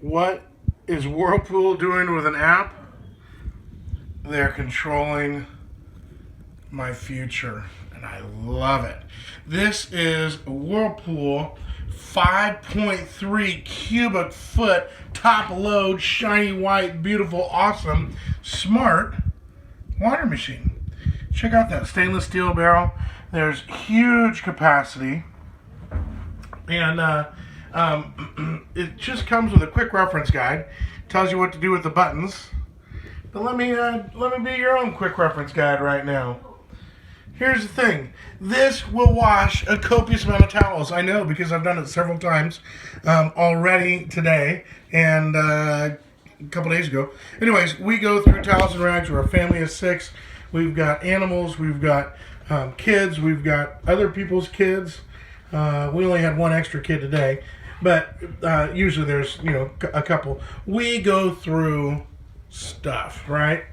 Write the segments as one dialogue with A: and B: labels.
A: What is Whirlpool doing with an app? They're controlling my future, and I love it. This is a Whirlpool 5.3 cubic foot top load, shiny white, beautiful, awesome, smart water machine. Check out that stainless steel barrel. There's huge capacity, and it just comes with a quick reference guide. Tells you what to do with the buttons. But let me be your own quick reference guide right now. Here's the thing. This will wash a copious amount of towels. I know because I've done it several times already today and a couple days ago. Anyways, we go through towels and rags. We're a family of 6. We've got animals. We've got kids. We've got other people's kids. We only had one extra kid today, but usually there's a couple. We go through stuff, right?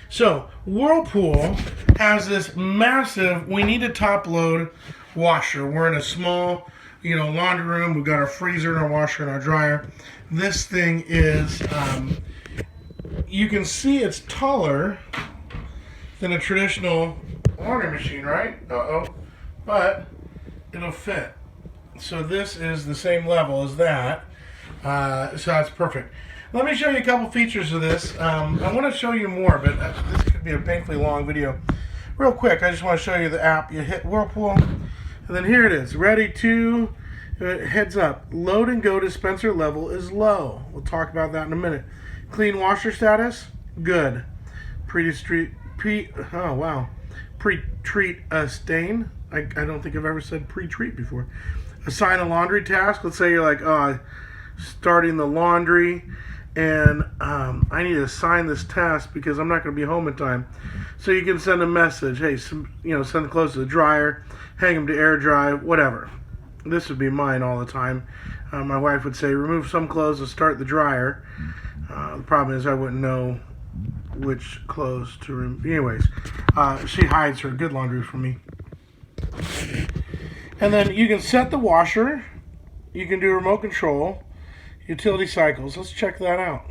A: So Whirlpool has this massive, we need a top load washer. We're in a small, laundry room. We've got our freezer and our washer and our dryer. This thing is, you can see it's taller than a traditional laundry machine, right? But it'll fit. So this is the same level as that. So that's perfect. Let me show you a couple features of this. I want to show you more, but this could be a painfully long video. Real quick, I just want to show you the app. You hit Whirlpool, and then here it is. Ready to, heads up. Load and go dispenser level is low. We'll talk about that in a minute. Clean washer status, good. Pre-treat a stain. I don't think I've ever said pre-treat before. Assign a laundry task. Let's say you're like, starting the laundry, and I need to assign this task because I'm not going to be home in time. So you can send a message, hey, send the clothes to the dryer, hang them to air dry, whatever. This would be mine all the time. My wife would say, remove some clothes and start the dryer. The problem is I wouldn't know which clothes to remove. Anyways, she hides her good laundry from me. And then you can set the washer. You can do remote control. Utility cycles. Let's check that out.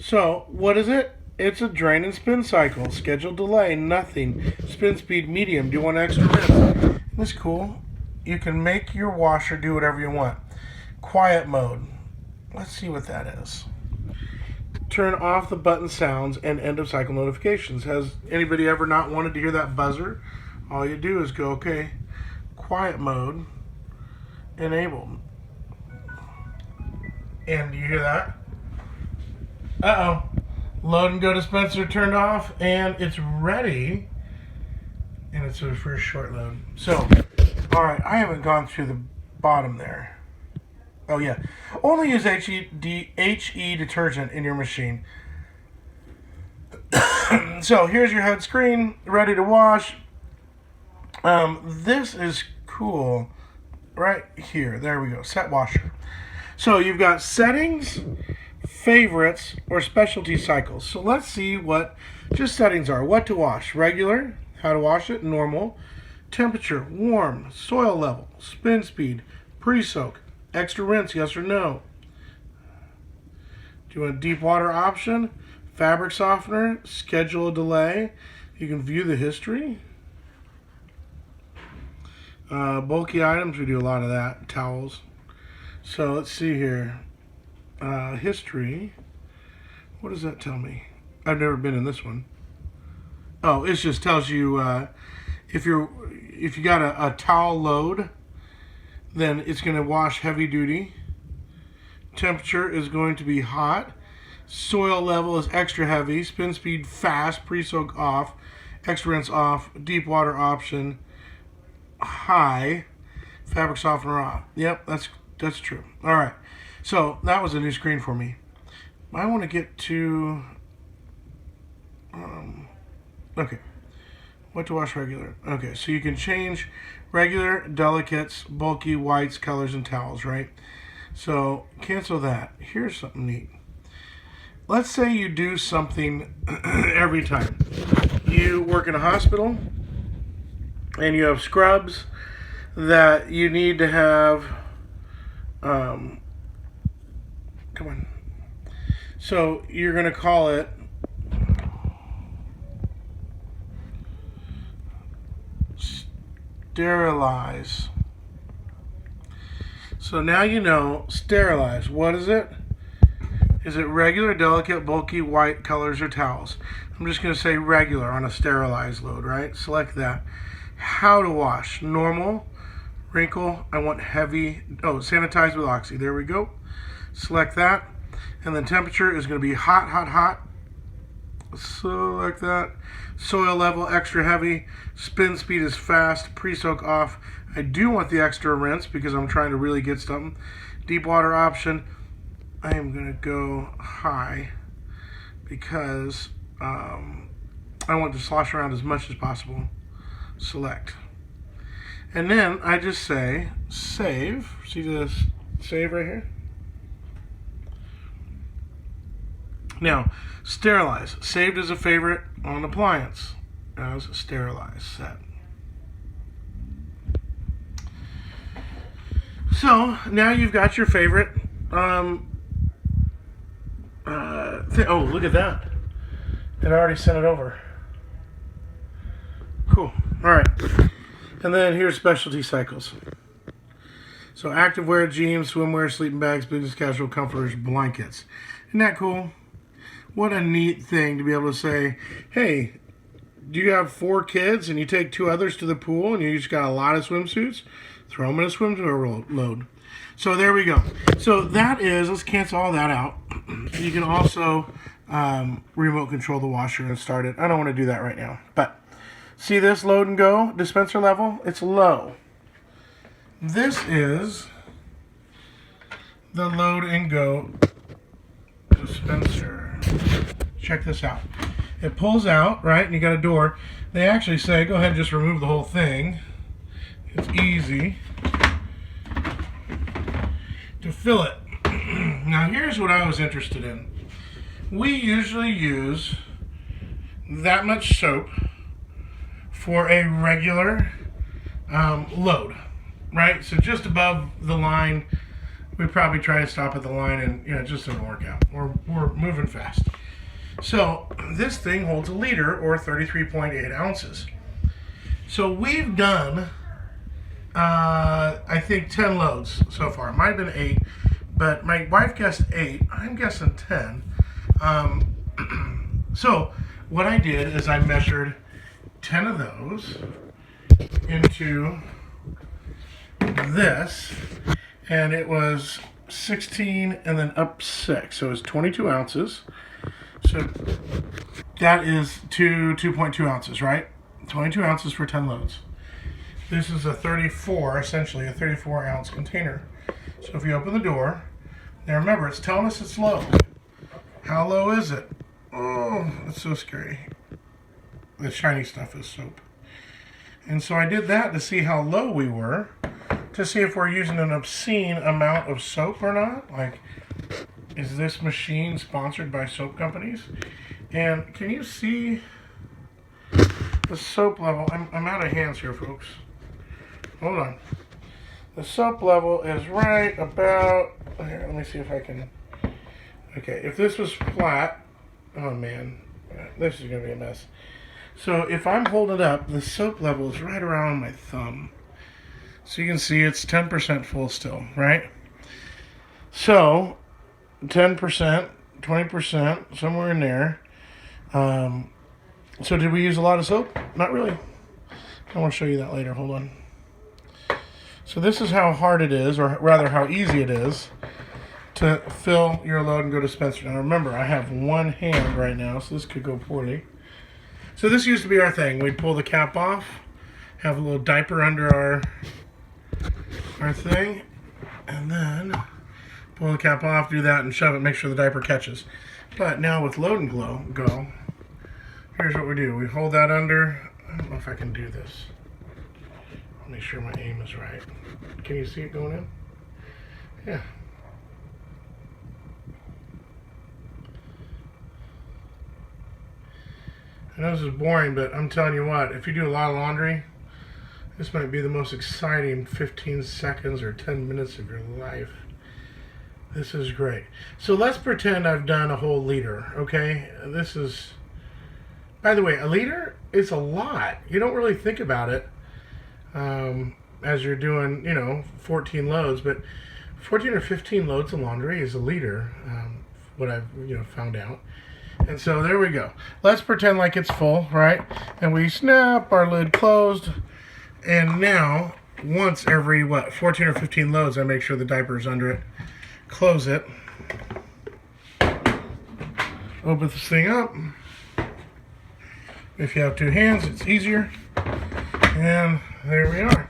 A: So, what is it? It's a drain and spin cycle. Scheduled delay, nothing. Spin speed, medium. Do you want extra minutes? That's cool. You can make your washer do whatever you want. Quiet mode. Let's see what that is. Turn off the button sounds and end of cycle notifications. Has anybody ever not wanted to hear that buzzer? All you do is go, okay, quiet mode, enabled. And do you hear that? Uh-oh. Load and go dispenser turned off, and it's ready. And it's for a short load. So, all right, I haven't gone through the bottom there. Oh, yeah. Only use HE detergent in your machine. So, here's your head screen, ready to wash. This is cool. Right here. There we go. Set washer. So you've got settings, favorites, or specialty cycles. So let's see what just settings are. What to wash. Regular, how to wash it, normal, temperature, warm, soil level, spin speed, pre-soak, extra rinse, yes or no. Do you want a deep water option? Fabric softener, schedule a delay. You can view the history. Bulky items, we do a lot of that. Towels. So let's see here. History. What does that tell me? I've never been in this one. Oh, it just tells you if you got a towel load, then it's going to wash heavy duty. Temperature is going to be hot. Soil level is extra heavy. Spin speed fast. Pre-soak off. Extra rinse off. Deep water option high. Fabric softener off. Yep, that's true. All right. So that was a new screen for me. I want to get to okay. What to wash regular. Okay, so you can change regular, delicates, bulky, whites, colors, and towels, right? So cancel that. Here's something neat. Let's say you do something every time. You work in a hospital and you have scrubs that you need to have, Come on. So you're going to call it sterilize. So now you know sterilize. What is it? Is it regular, delicate, bulky, white colors or towels? I'm just going to say regular on a sterilized load, right? Select that. How to wash. Normal, wrinkle, I want heavy, sanitize with oxy. There we go. Select that. And then temperature is going to be hot, hot, hot. Select that. Soil level, extra heavy. Spin speed is fast. Pre-soak off. I do want the extra rinse because I'm trying to really get something. Deep water option. I am going to go high because I want to slosh around as much as possible. Select. And then I just say save. See this save right here? Now, sterilize. Saved as a favorite on appliance as sterilize. Set. So now you've got your favorite oh, look at that. It already sent it over. Cool. All right. And then here's specialty cycles. So activewear, jeans, swimwear, sleeping bags, business casual, comforters, blankets. Isn't that cool? What a neat thing to be able to say, hey, do you have 4 kids and you take 2 others to the pool and you just got a lot of swimsuits? Throw them in a swimsuit load. So there we go. So that is, let's cancel all that out. You can also remote control the washer and start it. I don't want to do that right now. But see this load and go dispenser level? It's low. This is the load and go dispenser. Check this out. It pulls out, right? And you got a door. They actually say, go ahead and just remove the whole thing. It's easy to fill it. Now here's what I was interested in. We usually use that much soap for a regular load, right? So just above the line, we probably try to stop at the line and it just doesn't work out. We're moving fast. So this thing holds a liter or 33.8 ounces. So we've done I think 10 loads so far. It might have been 8, but my wife guessed 8. I'm guessing 10. So what I did is I measured 10 of those into this, and it was 16 and then up 6. So it was 22 ounces. So that is 2.2 ounces, right? 22 ounces for 10 loads. This is a 34, essentially a 34 ounce container. So if you open the door, now remember, it's telling us it's low. How low is it? Oh, it's so scary. The shiny stuff is soap. And so I did that to see how low we were, to see if we're using an obscene amount of soap or not. Like, is this machine sponsored by soap companies? And can you see the soap level? I'm out of hands here, folks. Hold on. The soap level is right about, here, let me see if I can, okay, if this was flat, oh man, this is going to be a mess. So if I'm holding it up, the soap level is right around my thumb. So you can see it's 10% full still, right? So 10%, 20%, somewhere in there. So did we use a lot of soap? Not really. I want to show you that later. Hold on. So this is how hard it is, or rather how easy it is, to fill your load and go dispenser. Now remember, I have one hand right now, so this could go poorly. So this used to be our thing. We'd pull the cap off, have a little diaper under our thing, and then pull the cap off, do that, and shove it, make sure the diaper catches. But now with load and go, here's what we do. We hold that under. I don't know if I can do this. I'll make sure my aim is right. Can you see it going in? Yeah. I know this is boring, but I'm telling you what, if you do a lot of laundry, this might be the most exciting 15 seconds or 10 minutes of your life. This is great. So let's pretend I've done a whole liter, okay? This is, by the way, a liter is a lot. You don't really think about it as you're doing, 14 loads, but 14 or 15 loads of laundry is a liter, what I've, found out. And so there we go. Let's pretend like it's full, right? And we snap our lid closed. And now, once every, 14 or 15 loads, I make sure the diaper's under it. Close it. Open this thing up. If you have two hands, it's easier. And there we are.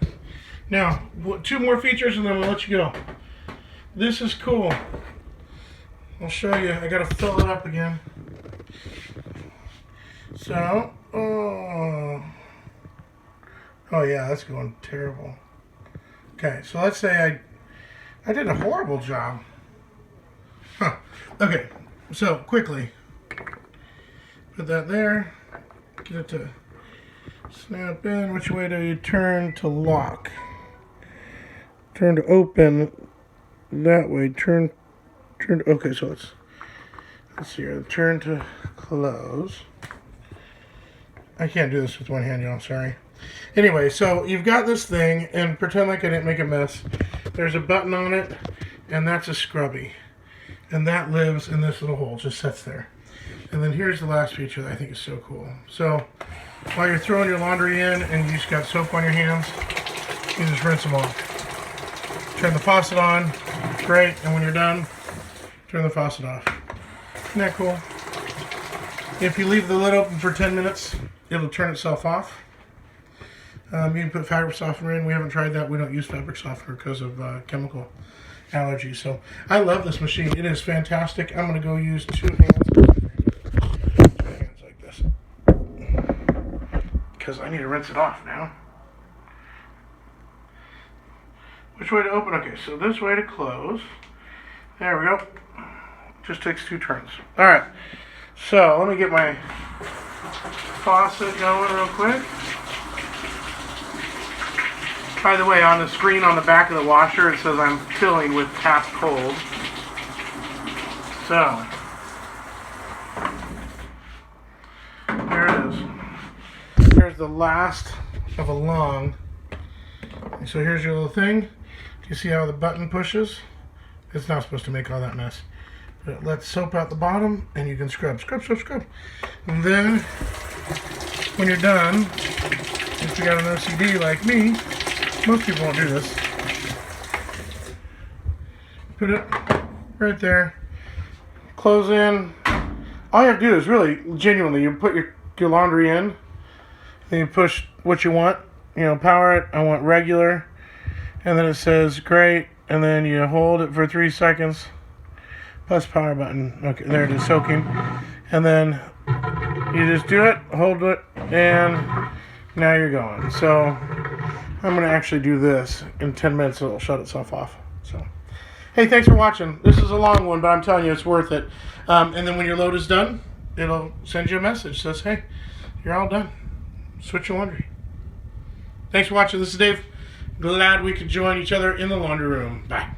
A: Now, two more features and then we'll let you go. This is cool. I'll show you. I gotta fill it up again. So, oh yeah, that's going terrible. Okay, so let's say I did a horrible job. Huh. Okay, so quickly put that there. Get it to snap in. Which way do you turn to lock? Turn to open that way. Turn. Okay, so let's see here. Turn to close. I can't do this with one hand, y'all. Sorry. Anyway, so you've got this thing, and pretend like I didn't make a mess. There's a button on it, and that's a scrubby. And that lives in this little hole, just sits there. And then here's the last feature that I think is so cool. So while you're throwing your laundry in and you just got soap on your hands, you just rinse them off. Turn the faucet on, great, and when you're done, turn the faucet off. Isn't that cool? If you leave the lid open for 10 minutes, it'll turn itself off. You can put fabric softener in. We haven't tried that. We don't use fabric softener because of chemical allergies. So I love this machine. It is fantastic. I'm going to go use two hands like this because I need to rinse it off now. Which way to open? Okay, so this way to close. There we go. Just takes 2 turns. All right. So let me get my faucet going real quick. By the way, on the screen on the back of the washer, it says I'm filling with tap cold. So, there it is. Here's the last of a long. So here's your little thing. Do you see how the button pushes? It's not supposed to make all that mess. But it lets soap out the bottom, and you can scrub, scrub, scrub, scrub. And then, when you're done, if you got an OCD like me, most people won't do this. Put it right there. Close in. All you have to do is really, genuinely, you put your laundry in. Then you push what you want. Power it. I want regular. And then it says great. And then you hold it for 3 seconds. Plus power button. Okay, there it is, soaking. And then you just do it, hold it, and now you're going. So I'm going to actually do this. In 10 minutes, it'll shut itself off. So, hey, thanks for watching. This is a long one, but I'm telling you, it's worth it. And then when your load is done, it'll send you a message. Says, hey, you're all done. Switch your laundry. Thanks for watching. This is Dave. Glad we could join each other in the laundry room. Bye.